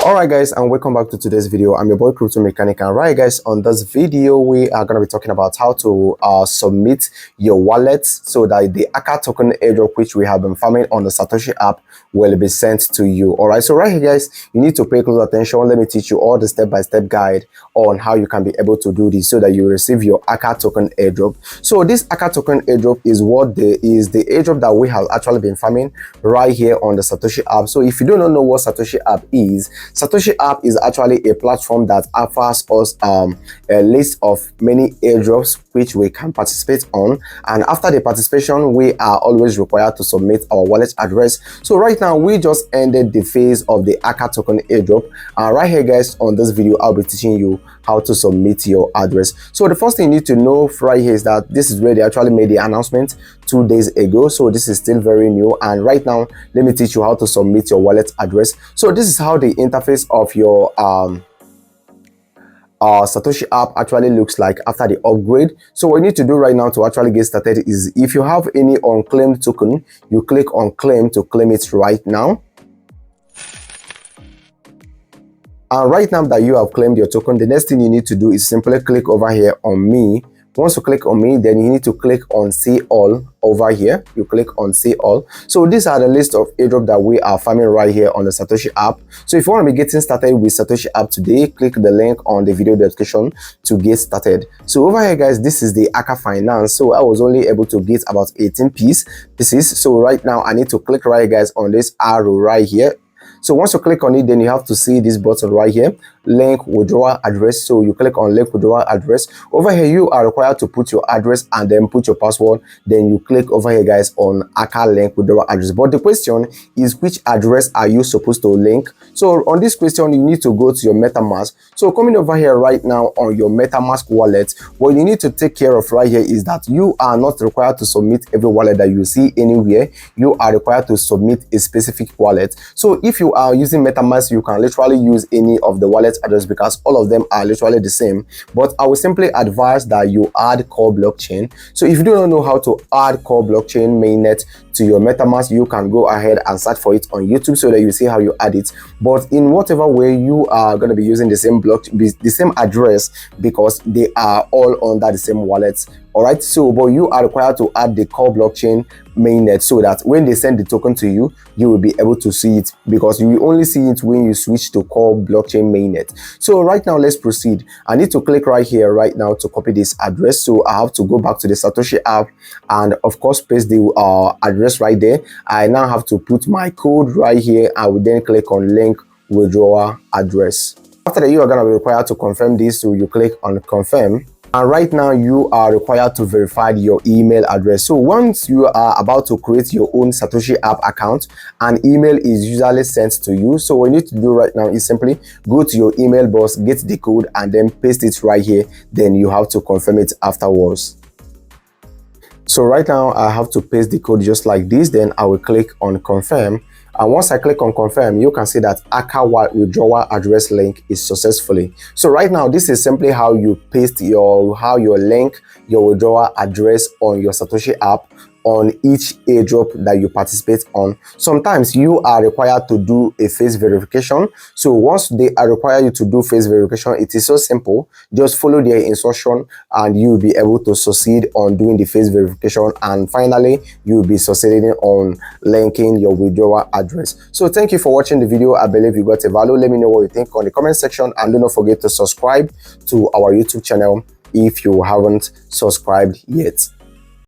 Alright guys, and welcome back to today's video. I'm your boy Crypto Mechanic, and right guys, on this video we are going to be talking about how to submit your wallet so that the AKKA token airdrop which we have been farming on the Satoshi app will be sent to you. Alright, so right here guys, you need to pay close attention. Let me teach you all the step-by-step guide on how you can be able to do this so that you receive your AKKA token airdrop. So this AKKA token airdrop is the airdrop that we have actually been farming right here on the Satoshi app. So if you do not know what Satoshi app is, Satoshi app is actually a platform that offers us a list of many airdrops which we can participate on, and after the participation we are always required to submit our wallet address. So right now we just ended the phase of the AKKA token airdrop, and right here guys, on this video I'll be teaching you how to submit your address. So the first thing you need to know right here is that this is where they actually made the announcement 2 days ago, so this is still very new. And right now let me teach you how to submit your wallet address. So this is how the interface of your Satoshi app actually looks like after the upgrade. So what you need to do right now to actually get started is, if you have any unclaimed token, you click on claim to claim it right now. And right now that you have claimed your token, the next thing you need to do is simply click over here on me. Once you click on me, then you need to click on see all over here. You click on see all. So these are the list of airdrop that we are farming right here on the Satoshi app. So if you want to be getting started with Satoshi app today, click the link on the video description to get started. So over here guys, this is the AKKA Finance. So I was only able to get about 18 pieces. So right now I need to click right here guys on this arrow right here. So once you click on it, then you have to see this button right here, link withdrawal address. So you click on link withdrawal address. Over here you are required to put your address and then put your password. Then you click over here guys on AKKA link withdrawal address. But the question is, which address are you supposed to link? So on this question you need to go to your metamask. So coming over here right now on your metamask wallet, what you need to take care of right here is that you are not required to submit every wallet that you see anywhere. You are required to submit a specific wallet. So if you are using metamask, you can literally use any of the wallet address because all of them are literally the same. But I will simply advise that you add core blockchain. So if you do not know how to add core blockchain mainnet to your metamask, you can go ahead and search for it on YouTube so that you see how you add it. But in whatever way, you are going to be using the same the same address, because they are all under the same wallets. Alright, so but you are required to add the core blockchain mainnet so that when they send the token to you, you will be able to see it, because you will only see it when you switch to core blockchain mainnet. So right now let's proceed. I need to click right here right now to copy this address. So I have to go back to the Satoshi app and of course paste the address right there. I now have to put my code right here. I will then click on link withdrawal address. After that, you are going to be required to confirm this, so you click on confirm. And right now you are required to verify your email address. So once you are about to create your own Satoshi app account, an email is usually sent to you. So what you need to do right now is simply go to your email box, get the code, and then paste it right here. Then you have to confirm it afterwards. So right now I have to paste the code just like this. Then I will click on confirm. And once I click on confirm, you can see that AKKA withdrawal address link is successfully. So right now, this is simply how you paste how you link your withdrawal address on your Satoshi app on each airdrop that you participate on. Sometimes you are required to do a face verification. So once they are required you to do face verification, it is so simple. Just follow their instruction and you will be able to succeed on doing the face verification. And finally, you will be succeeding on linking your withdrawal address. So thank you for watching the video. I believe you got a value. Let me know what you think on the comment section, and do not forget to subscribe to our YouTube channel if you haven't subscribed yet.